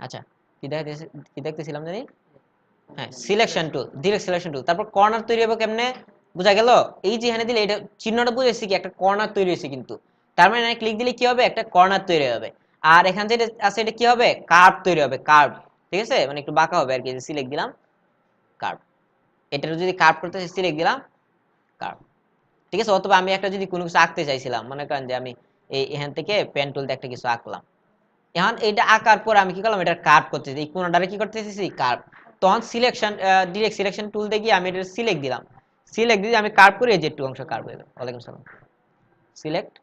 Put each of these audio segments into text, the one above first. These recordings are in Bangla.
আচ্ছা, কি দেখাইতেছি, কি দেখতেছিলাম জানি, হ্যাঁ selection tool, direct selection tool. তারপর কর্নার তৈরি হবে কেমনে, বোঝা গেল? এই যে এখানে দিলে এটা চিহ্নটা বুঝেছি কি, একটা কর্নার তৈরি হয়েছে কিন্তু, তার মানে এখানে ক্লিক দিলে কি হবে, একটা কর্নার তৈরি হবে। আর এখানে যেটা আছে এটা কি হবে, কার্ভ তৈরি হবে, কার্ভ। ঠিক আছে, মানে একটু বাঁকা হবে আর কি। সিলেক্ট দিলাম কার্ভ, এটা যদি কার্ভ করতে সিলেক্ট দিলাম কার্ভ। ঠিক আছে, অথবা আমি একটা যদি কোনো কিছু আঁকতে চাইছিলাম, মনে করেন যে আমি এই এখান থেকে পেন টুল দিয়ে একটা কিছু আঁকলাম, এখন এইটা আঁকার পর আমি কি করলাম, এটা কার্ভ করতেছি, এই কোণাটারে কি করতেছি, কার্ভ। তখন সিলেকশন, ডিরেক্ট সিলেকশন টুল দিয়ে গিয়ে আমি এটা সিলেক্ট দিলাম, সিলেক্ট দিয়ে আমি কার্ভ করি, এই যে একটু অংশ কার্ভ হয়ে গেল। ওয়ালাইকুম সালাম। সিলেক্ট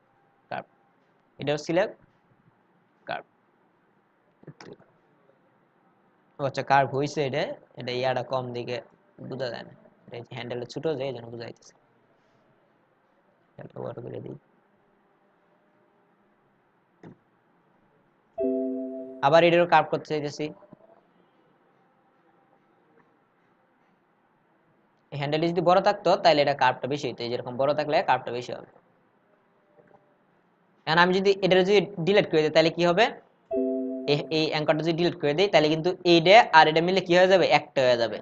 কার্ভ, এটাও সিলেক্ট কার্ভ। আচ্ছা, কার্ভ হইছে এটা, এটা ইয়াটা কম দিকে বোঝা যায় না, এটা হ্যান্ডেলটা ছোট যায় এই জন্য বোঝা যাইতেছে। এটা বড় করে দিই, আবার এটারও কার্ভ করতে চাইতেছি। হ্যান্ডেল যদি বড় থাকতো তাহলে এটা কার্ভটা বেশি হইতো, যেরকম বড় থাকলে কার্ভটা বেশি হবে। এখন আমি যদি এটা যদি ডিলিট করে দিই তাহলে কি হবে, এই অ্যাঙ্কারটা যদি ডিলিট করে দিই তাহলে কিন্তু এইটা আর এটা মিলে কি হয়ে যাবে, একটা হয়ে যাবে।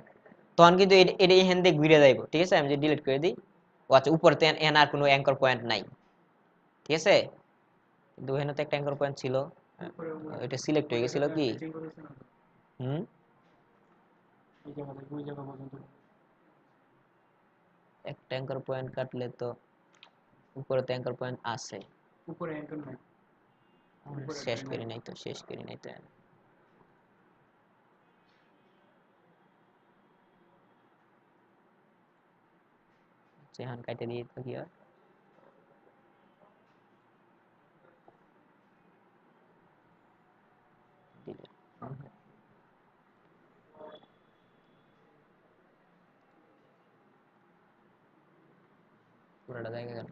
তখন কিন্তু এটা এখান দিয়ে ঘুরে যাইব। ঠিক আছে, আমি যদি ডিলিট করে দিই, ও আচ্ছা, উপরে তো এখানে আর কোনো অ্যাঙ্কর পয়েন্ট নাই। ঠিক আছে, কিন্তু এখানে তো একটা অ্যাঙ্কর পয়েন্ট ছিল, এটা সিলেক্ট হয়ে গেছিল কি। হুম, একটা অ্যাঙ্কর পয়েন্ট কাটলে তো উপরে তো অ্যাঙ্কর পয়েন্ট আছে, উপরে অ্যাঙ্কর নাই, শেষ করি নাই তো, শেষ করি নাই তো। এখন কাটে দিয়ে তো কি হয়, পুরোটা জায়গা গেল।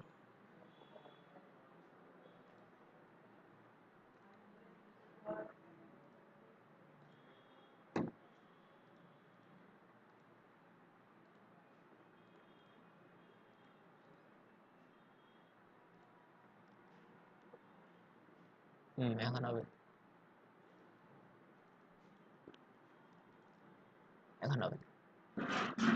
এখন হবে, এখন হবে।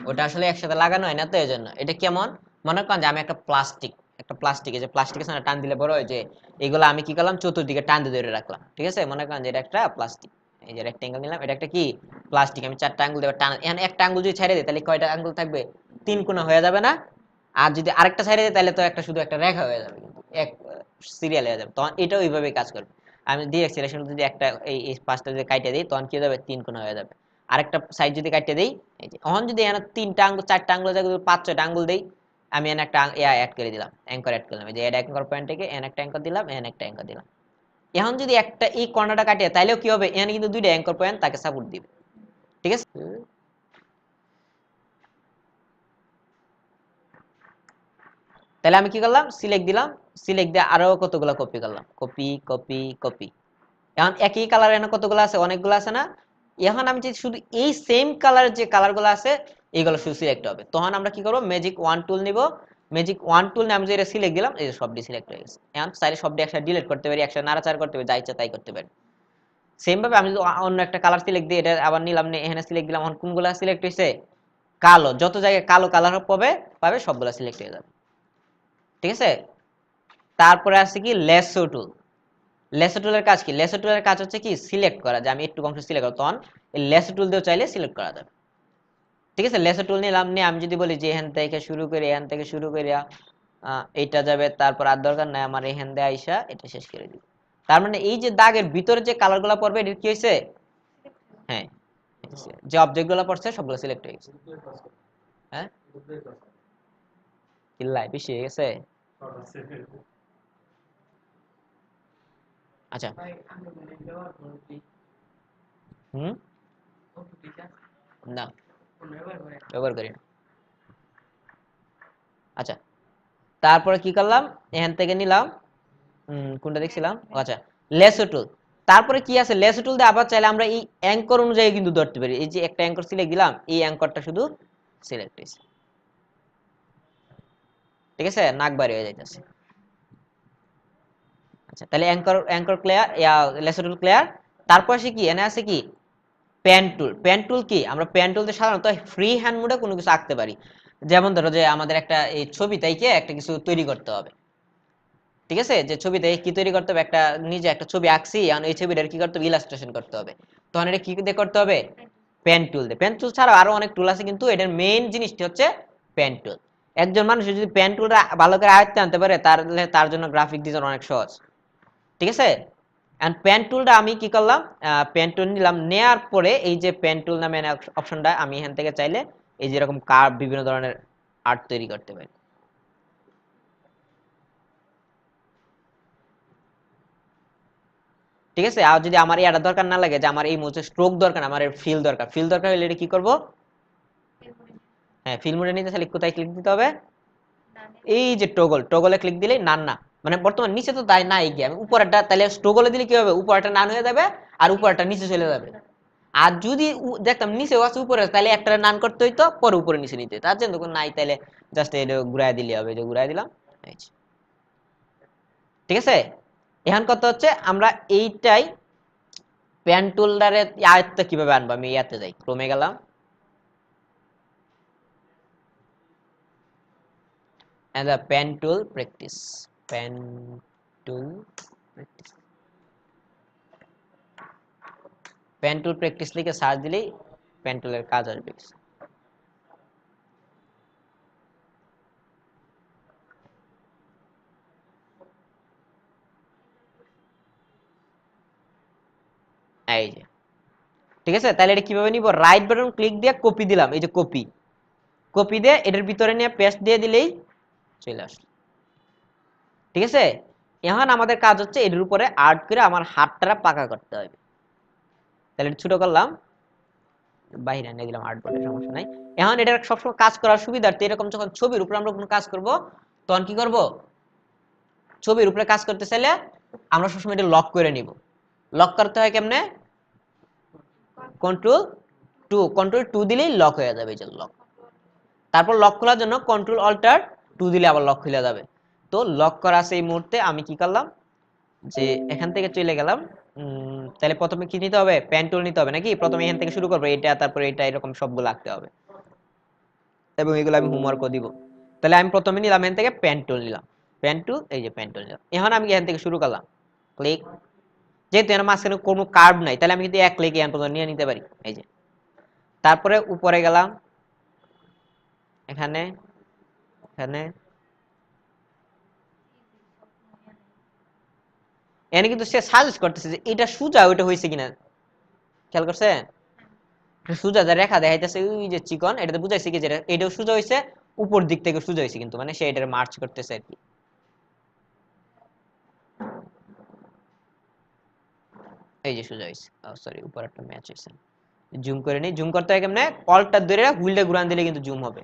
ওটা আসলে একসাথে লাগানো হয় না তো, এই জন্য। এটা কেমন, মনে করেন যে আমি একটা প্লাস্টিক, একটা প্লাস্টিক, এই যে প্লাস্টিকের সামনে টান দিলে বড় হয়, যে এগুলো আমি কি করলাম, চতুর্দিকে টান দিয়ে ধরে রাখলাম। ঠিক আছে, মনে করেন যে এটা একটা প্লাস্টিক, এই যে রেক্টেঙ্গেল নিলাম, এটা একটা কি প্লাস্টিক, আমি 4টা আঙ্গুল দেবো টান, এখন একটা আঙ্গুল যদি ছেড়ে দিই তাহলে কয়টা আঙ্গুল থাকবে, 3 কোণা হয়ে যাবে না? আর যদি আরেকটা ছেড়ে দিই তাহলে তো একটা শুধু একটা রেখা হয়ে যাবে, কিন্তু এক সিরিয়াল হয়ে যাবে। তখন এটাও এইভাবেই কাজ করবে। আমি ডিরেক্ট সিলেকশন যদি একটা এই পাঁচটা যদি কাটিয়ে দিই তখন কি হয়ে যাবে, 3 কোণা হয়ে যাবে। আরেকটা সাইড যদি কাটিয়ে দিই, এই যে এখন যদি এখানে 3টা আঙ্গুল 4টা আঙ্গুল জায়গায় 5-6টা আঙ্গুল দেই, আমি এখানে একটা অ্যাড করে দিলাম, অ্যাঙ্কর অ্যাড করলাম, এই যে অ্যাঙ্কর পয়েন্ট থেকে এখানে একটা অ্যাঙ্কর দিলাম, এখানে একটা অ্যাঙ্কর দিলাম। এখন যদি একটা এই কর্নারটা কাটিয়ে, তাইলেও কি হবে, এখানে কিন্তু দুইটা অ্যাঙ্কর পয়েন্ট তাকে সাপোর্ট দিবে। ঠিক আছে, তাহলে আমি কি করলাম, সিলেক্ট দিলাম, সিলেক্ট দিয়ে আরো কতগুলো কপি করলাম, কপি কপি কপি। এখন একই কালার এখানে কতগুলো আছে, অনেকগুলো আছে না? এখন আমি যদি শুধু এই সেম কালারের যে কালারগুলো আছে এইগুলো শুধু সিলেক্ট হবে, তখন আমরা কি করবো, ম্যাজিক 1 টুল নিব, ম্যাজিক 1 টুল নিয়ে আমি যে এটা সিলেক্ট দিলাম, এই যে সবটি সিলেক্ট হয়ে গেছে। এখন চাইলে সবটি একসাথে ডিলিট করতে পারি, একসাথে নাড়াচাড়া করতে পারি, যা ইচ্ছা তাই করতে পারি। সেম ভাবে আমি যদি অন্য একটা কালার সিলেক্ট দিই, এটা আবার নিলাম, এখানে সিলেক্ট দিলাম, এখন কোনগুলো সিলেক্ট হয়েছে, কালো, যত জায়গায় কালো কালার পাবে পাবে সবগুলো সিলেক্ট হয়ে যাবে। ঠিক আছে, তারপরে আছে কি লেসো টুল। লেসো টুলের কাজ কি, লেসো টুলের কাজ হচ্ছে কি সিলেক্ট করা, যে আমি একটু অংশ সিলেক্ট করব, তখন এই লেসো টুল দিয়ে চাইলে সিলেক্ট করা যাবে। ঠিক আছে, লেসো টুল নিলাম, নিয়ে আমি যদি বলি যে এখান থেকে শুরু করে, এখান থেকে শুরু করে এইটা যাবে, তারপর আর দরকার নাই আমার, এখান দিয়ে আইসা এটা শেষ করে দিব। তার মানে এই যে দাগের ভিতরে যে কালার গুলা পড়বে এটা কি হয়েছে, হ্যাঁ, যে অবজেক্ট গুলা পড়ছে সবগুলো সিলেক্ট হয়ে গেছে। হ্যাঁ, চিল্লাই বেশি হয়ে গেছে। আচ্ছা, হুম, না ব্যবহার করি না। আচ্ছা, তারপরে কি করলাম, এখান থেকে নিলাম, কোনটা দেখছিলাম, আচ্ছা লেসো টুল। তারপরে কি আছে, লেসো টুল দিয়ে আবার চাইলে আমরা এই অ্যাঙ্কর অনুযায়ী কিন্তু ধরতে পারি, এই যে একটা অ্যাঙ্কর সিলেক্ট দিলাম, এই অ্যাঙ্করটা শুধু সিলেক্ট হয়েছে। ঠিক আছে, নাক বাড়ি হয়ে যাইতেছে। আচ্ছা, তাহলে অ্যাঙ্কর ক্লিয়ার, লেসো টুল ক্লিয়ার। তারপর আসে কি এনে আছে কি পেন টুল। পেন টুল কি আমরা পেন টুলতে সাধারণত ফ্রি হ্যান্ড মোডে কোনো কিছু আঁকতে পারি। যেমন ধরো যে আমাদের একটা এই ছবি তাইকে একটা কিছু তৈরি করতে হবে, ঠিক আছে, যে ছবিতে কি তৈরি করতে হবে, একটা নিজে একটা ছবি আঁকছি, এখন এই ছবিটার কি করতে হবে, ইলাস্ট্রেশন করতে হবে। তখন এটা কি দিয়ে করতে হবে, পেন টুল দিয়ে। পেন টুল ছাড়াও আরো অনেক টুল আছে, কিন্তু এটার মেইন জিনিসটি হচ্ছে পেন টুল। একজন মানুষ যদি পেন টুলটা ভালো করে আয়ত্তে আনতে পারে তাহলে তার জন্য গ্রাফিক ডিজাইন অনেক সহজ, ঠিক আছে। এন্ড পেন টুলটা আমি কি করলাম, পেন টুল নিলাম, নেয়ার পরে এই যে পেন টুল নামে অপশনটা, আমি এখান থেকে চাইলে এই যে এরকম কার্ভ বিভিন্ন ধরনের আর্ট তৈরি করতে পারি। ঠিক আছে। আর যদি আমার এটা দরকার না লাগে, যে আমার এই মুহূর্তে স্ট্রোক দরকার, আমার ফিল দরকার, ফিল দরকার হলে এটা কি করব, হ্যাঁ ফিল মোডে নিতে চাইলে কোথায় ক্লিক দিতে হবে, এই যে টগল, টগলে ক্লিক দিলে নান না, মানে বর্তমান নিচে তো তাই নাই গিয়ে, আমি উপরেরটা তাহলে টগলে দিলে কি হবে, উপরেরটা নান হয়ে যাবে আর উপরেরটা নিচে চলে যাবে। আর যদি দেখতাম নিচে আছে উপরে, তাহলে একটা নান করতে হইতো, পরে উপরে নিচে নিতে, তার জন্য নাই, তাহলে জাস্ট এটা ঘুরাই দিলে হবে, যে ঘুরাই দিলাম, ঠিক আছে। এখন কথা হচ্ছে আমরা এইটাই পেন টুলটারে আয়ত্তে কিভাবে আনবো, আমি ইয়াতে যাই, ক্রমে গেলাম, and the pen tool practice, pen tool practice, pen tool practice লিখে সার্চ দিলেই পেন টুলের কাজ আসবে। এই যে, ঠিক আছে, তাহলে এটা কিভাবে নিব, রাইট বাটন ক্লিক দিয়ে কপি দিলাম, এই যে কপি, কপি দিয়ে এটার ভিতরে নিয়ে পেস্ট দিয়ে দিলেই চলে আসলো, ঠিক আছে। এখন আমাদের কাজ হচ্ছে এটার উপরে আর্ট করে আমার হাতটা পাকা করতে হবে। তাহলে এটা ছোট করলাম, বাইরে নিয়ে দিলাম আর্ট বোর্ডে, সমস্যা নাই। এখন এটা সবসময় কাজ করার সুবিধার্থে এরকম যখন ছবির উপরে আমরা কোনো কাজ করব, তখন কি করব, ছবির উপরে কাজ করতে চাইলে আমরা সবসময় এটা লক করে নিব। লক করতে হয় কেমনে, কন্ট্রোল টু, কন্ট্রোল টু দিলেই লক হয়ে যাবে, এই যে লক। তারপর লক খোলার জন্য কন্ট্রোল অল্টার টু দিলে আবার লক খুলে যাবে। তো লক করা আছে এই মুহূর্তে, আমি কি করলাম, যে এখান থেকে চলে গেলাম, তাহলে প্রথমে কি নিতে হবে, পেন টুল নিতে হবে নাকি, প্রথমে এখান থেকে শুরু করবো, এটা তারপরে এটা, এরকম সবগুলো আঁকতে হবে, এবং এগুলো আমি হোমওয়ার্কও দিব। তাহলে আমি প্রথমে নিলাম এখান থেকে পেন টুল নিলাম, পেন টুল, এই যে পেন টুল নিলাম। এখন আমি এখান থেকে শুরু করলাম, ক্লিক, যেহেতু এর মাঝখানে কোনো কার্ভ নাই, তাহলে আমি কিন্তু এক ক্লিকে এখান পর্যন্ত নিয়ে নিতে পারি, এই যে। তারপরে উপরে গেলাম, এখানে, এখানে, এখানে কিন্তু সে সাজেস্ট করতেছে যে এটা সোজা ওইটা হয়েছে কিনা, খেয়াল করছেন, সোজা যা রেখা দেখাইতেছে ওই যে চিকন, এটাতে বুঝাইছে কি যে এটাও সোজা হয়েছে, উপর দিক থেকে সোজা হয়েছে, কিন্তু মানে সে এটার মার্চ করতেছে আর কি। এই যে সোজা হয়েছে, সরি উপর একটা ম্যাচ হয়েছে, জুম করে নেই, জুম করতে হয় কেমনে, অল্টার ধরে হুইলটা ঘুরান দিলে কিন্তু জুম হবে।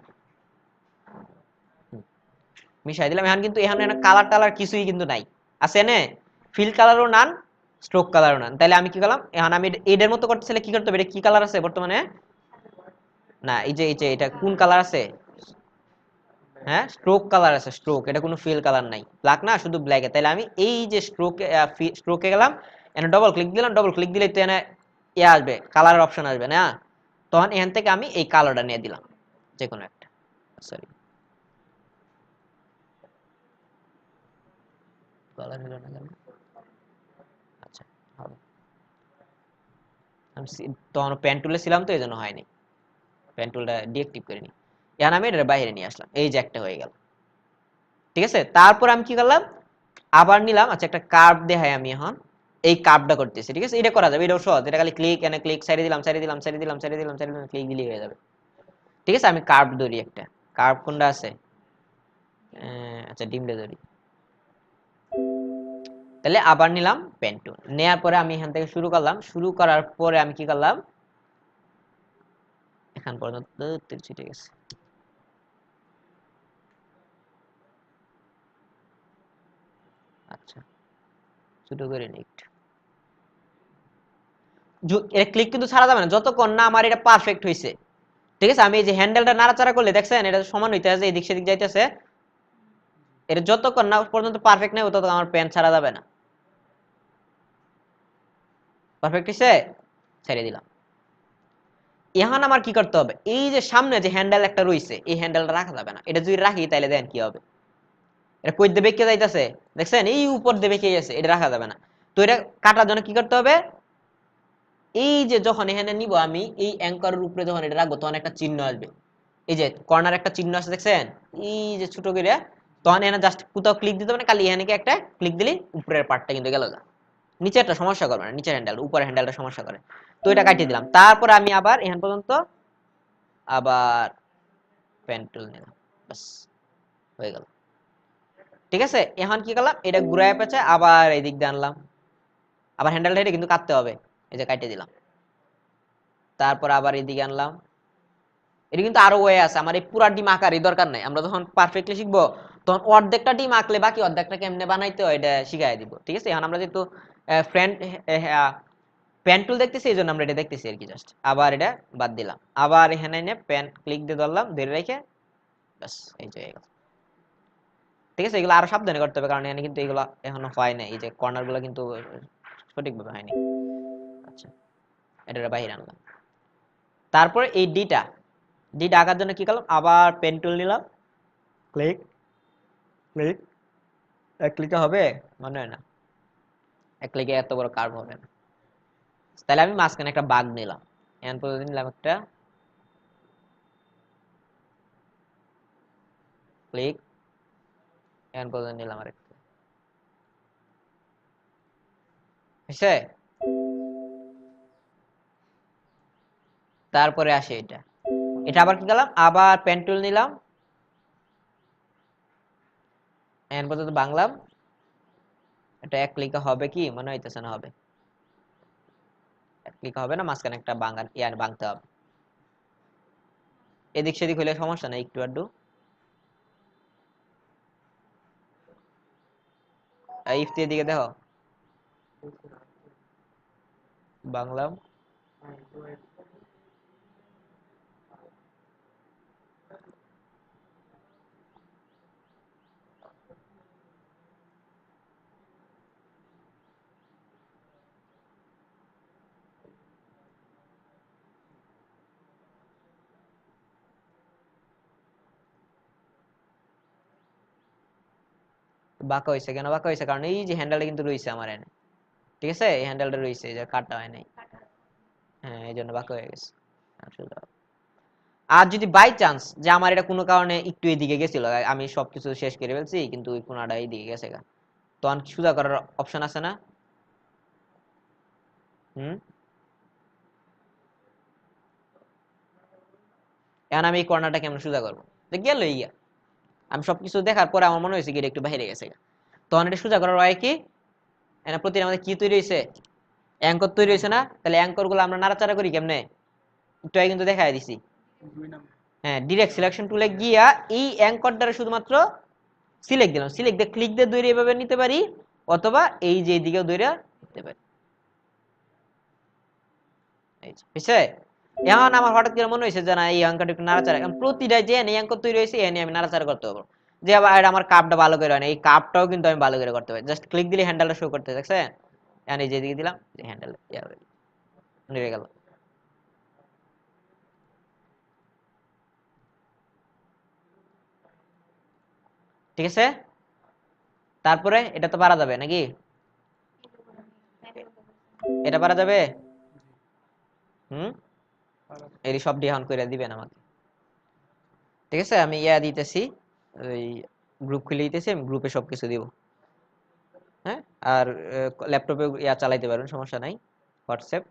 মিশাই দিলাম। এখন কিন্তু এখানে কালার টালার কিছুই কিন্তু নাই, আছে না, ফিল কালারও নান, স্ট্রোক কালারও নান। তাহলে আমি কি করলাম, এখন আমি এটার মতো করতে চাইলে কি করতে হবে, এটা কি কালার আছে বর্তমানে, না এই যে এটা কোন কালার আছে, হ্যাঁ স্ট্রোক কালার আছে, স্ট্রোক, এটা কোনো ফিল কালার নাই, ব্ল্যাক না, শুধু ব্ল্যাকে। তাহলে আমি এই যে স্ট্রোকে, স্ট্রোকে গেলাম, এখানে ডবল ক্লিক দিলাম, ডবল ক্লিক দিলে তো এখানে ইয়ে আসবে, কালারের অপশন আসবে না, তখন এখান থেকে আমি এই কালারটা নিয়ে দিলাম, যে কোনো একটা, সরি কালার হলো না কেন, আচ্ছা হবে, আমি তখন পেন টুলে ছিলাম তো এই জন্য হয়নি, পেন টুলটা ডিএক্টিভ করে নি। এখন আমি এটার বাইরে নিয়ে আসলাম, এই যে একটা হয়ে গেল, ঠিক আছে। তারপর আমি কি করলাম, আবার নিলাম, আচ্ছা একটা কার্ভ দেখাই আমি এখন, এই কার্ভটা করতেছি, ঠিক আছে, এটা করা যাবে, এটাও সহজ, এটা খালি ক্লিক এনে ক্লিক, সাইডে দিলাম, সাইডে দিলাম, সাইডে দিলাম, সাইডে দিলাম, সাইডে দিলাম, ক্লিক দিলেই হয়ে যাবে, ঠিক আছে। আমি কার্ভ ধরি একটা, কার্ভ কোনটা আছে, আচ্ছা ডিমটা ধরি, তাহলে আবার নিলাম পেন টুল, নেওয়ার পরে আমি এখান থেকে শুরু করলাম, শুরু করার পরে আমি কি করলাম, এখান পর্যন্ত ঠিক আছে, আচ্ছা ছোট করে নিই একটু, এটা ক্লিক কিন্তু ছাড়া যাবে না যতক্ষণ না আমার এটা পারফেক্ট হয়েছে, ঠিক আছে। আমি এই যে হ্যান্ডেলটা নাড়াচাড়া করলে দেখছেন এটা সমান হইতে আছে, এদিক সেদিক যাইতেছে, এটা যতক্ষণ না পর্যন্ত পারফেক্ট নেই ততক্ষণ আমার পেন ছাড়া যাবে না, পারফেক্ট হইছে, ছেড়ে দিলাম। এখন আমার কি করতে হবে, এই যে সামনে যে হ্যান্ডেল একটা রইছে এই হ্যান্ডেলটা রাখা যাবে না, এটা যদি রাখি তাহলে দেন কি হবে, এটা কই দিয়ে বেঁকে যাইতেছে দেখছেন, এই উপর দিয়ে বেঁকে গেছে, এটা রাখা যাবে না। তো এটা কাটার জন্য কি করতে হবে, এই যে যখন এখানে নিব আমি এই অ্যাঙ্করের উপরে যখন এটা রাখবো তখন একটা চিহ্ন আসবে, এই যে কর্নার একটা চিহ্ন আছে দেখছেন, এই যে ছোট করে, তখন এখানে জাস্ট কোথাও ক্লিক দিতে হবে না, খালি এখানে একটা ক্লিক দিলে উপরের পার্টটা কিন্তু গেল না, নিচেরটা সমস্যা করবে না, নিচের হ্যান্ডেল উপরের হ্যান্ডেলটা সমস্যা করে। তো এটা কাটিয়ে দিলাম, তারপরে আমি আবার এখান পর্যন্ত আবার পেন টুল নিলাম, বাস হয়ে গেল। ঠিক আছে, এখন কি করলাম, এটা ঘুরায় পেঁচে আবার এই দিক দিয়ে আনলাম, আবার হ্যান্ডেলটা এটা কিন্তু কাটতে হবে, এই যে কাটিয়ে দিলাম, তারপর আবার এইদিকে আনলাম। এটা কিন্তু আরো ওয়ে আছে, আমার এই পুরা ডিম আঁকারই দরকার নাই, আমরা যখন পারফেক্টলি শিখবো তখন অর্ধেকটা ডিম আঁকলে বাকি অর্ধেকটা কেমনে বানাইতে হয় এটা শিখাই দিব। ঠিক আছে, এখন আমরা যেহেতু ফ্রেন্ড পেন টুল দেখতেছি এই জন্য আমরা এটা দেখতেছি আর কি, জাস্ট আবার এটা বাদ দিলাম, আবার এখানে এনে পেন ক্লিক দিয়ে ধরলাম, ধরে রেখে বাস এই যে হয়ে গেল। ঠিক আছে, এগুলো আরো সাবধানে করতে হবে, কারণ এখানে কিন্তু এগুলো এখনো হয় না, এই যে কর্নার গুলো কিন্তু সঠিকভাবে হয়নি। আচ্ছা, এটা বাইরে আনলাম, তারপরে এই ডিটা আঁকার জন্য কি করলাম, আবার পেন টুল নিলাম, ক্লিক ক্লিক, এক ক্লিকে হবে মনে হয় না, এক ক্লিকে এত বড় কার্ভ হবে না, তাহলে আমি মাঝখানে একটা বাগ নিলাম, এখান পর্যন্ত নিলাম একটা ক্লিক, এখান পর্যন্ত নিলাম আরেকটা, হয়েছে। তারপরে আসে এটা, এটা আবার কি করলাম, আবার পেন টুল নিলাম, এখান পর্যন্ত বাংলাম, এটা এক ক্লিকে হবে কি মনে হইতেছে না, হবে এক ক্লিক হবে না, মাঝখানে একটা বাংতে হবে, এদিক সেদিক হইলে সমস্যা নেই, একটু আধটু ইফতি এদিকে দেখো, বাংলাম, বাঁকা হয়েছে কেন, বাঁকা হয়েছে কারণ এই যে হ্যান্ডেলটা কিন্তু রয়েছে আমার এনে, ঠিক আছে, এই হ্যান্ডেলটা রয়েছে, এই যে কাটটা হয় নাই, হ্যাঁ এই জন্য বাঁকা হয়ে গেছে। আর যদি বাই চান্স যে আমার এটা কোনো কারণে একটু এদিকে গেছিল, আমি সবকিছু শেষ করে ফেলছি কিন্তু ওই কোনাটা এইদিকে গেছে গা, তখন সোজা করার অপশন আছে না? হুম, এখন আমি এই কর্নারটা কেমন সোজা করবো, যে গেল ইয়া, আমি সবকিছু দেখার পরে আমার মনে হয়েছে কি এটা একটু বাইরে গেছে গা, তখন এটা সোজা করার হয় কি, এখানে প্রতি আমাদের কি তৈরি হয়েছে, অ্যাঙ্কর তৈরি হয়েছে না, তাহলে অ্যাঙ্কর গুলো আমরা নাড়াচাড়া করি কেমনে, একটু আগে কিন্তু দেখাই দিছি, হ্যাঁ ডিরেক্ট সিলেকশন টুলে গিয়া এই অ্যাঙ্করটারে শুধুমাত্র সিলেক্ট দিলাম, সিলেক্ট দিয়ে ক্লিক দিয়ে দৌড়ে এভাবে নিতে পারি, অথবা এই যে দিকেও দৌড়ে নিতে পারি, বুঝছে। এখন আমার হঠাৎ করে মনে হয়েছে যে না এই অঙ্কটা একটু নাড়াচাড়া, প্রতিটা যে এই অঙ্ক তৈরি হয়েছে এ নিয়ে আমি নাড়াচাড়া করতে পারবো, যে আবার আমার কাপটা ভালো করে হয় না, এই কাপটাও কিন্তু আমি ভালো করে করতে পারি, জাস্ট ক্লিক দিলে হ্যান্ডেলটা শো করতে দেখছে, এখন এই যেদিকে দিলাম যে হ্যান্ডেল নিয়ে গেল। ঠিক আছে, তারপরে এটা তো পারা যাবে নাকি, এটা পারা যাবে, হুম, এই সব ডি অন করে দিবেন আমাকে। ঠিক আছে, আমি ইয়া দিতেছি, ওই গ্রুপ খুলে দিতেছি, আমি গ্রুপে সবকিছু দিব, হ্যাঁ, আর ল্যাপটপে ইয়া চালাইতে পারবেন সমস্যা নাই, হোয়াটসঅ্যাপ।